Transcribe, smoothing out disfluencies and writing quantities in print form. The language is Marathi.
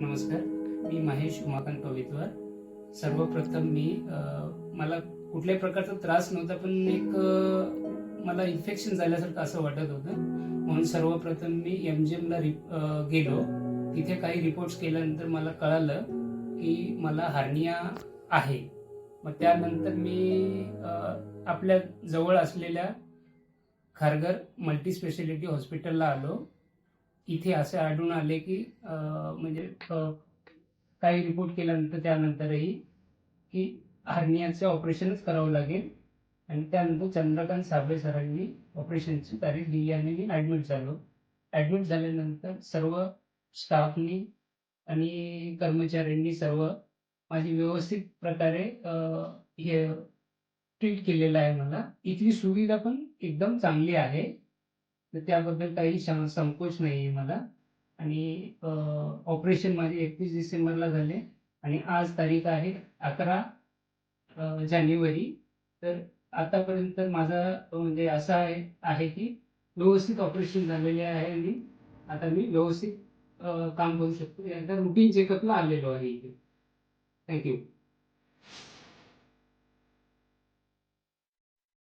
नमस्कार. मी महेश उमाकांत पवित्वर. सर्वप्रथम मला कुठल्याही प्रकारचा त्रास नव्हता, पण मला इन्फेक्शन झाल्यासारखं असं वाटत होतं. म्हणून सर्वप्रथम मी एमजीएमला गेलो. तिथे काही रिपोर्ट्स केल्यानंतर मला कळालं की मला हार्निया आहे. मग त्यानंतर मी आपल्या जवळ असलेल्या खारघर मल्टी स्पेशालिटी हॉस्पिटलला आलो. इथे असे आढळून आले की काही रिपोर्ट केल्यानंतर त्यानंतरही की हर्नियाचं ऑपरेशनच करावं लागेल. आणि त्यानंतर चंद्रकांत साबळे सरांनी ऑपरेशनची तारीख दिली आणि मी ॲडमिट झालो. ॲडमिट झाल्यानंतर सर्व स्टाफनी आणि कर्मचाऱ्यांनी सर्व माझी व्यवस्थित प्रकारे हे ट्रीट केलेलं आहे मला. इथली सुविधा पण एकदम चांगली आहे. तर त्याबद्दल काही संकोच नाही आहे मला. आणि ऑपरेशन माझे 31 डिसेंबरला झाले आणि आज तारीख आहे 11 जानेवारी. तर आतापर्यंत माझा म्हणजे असं आहे की व्यवस्थित ऑपरेशन झालेले आहे आणि आता मी व्यवस्थित काम करू शकतो. एकदा रुटीन चेकअपला आलेलो आहे इथे. थँक्यू.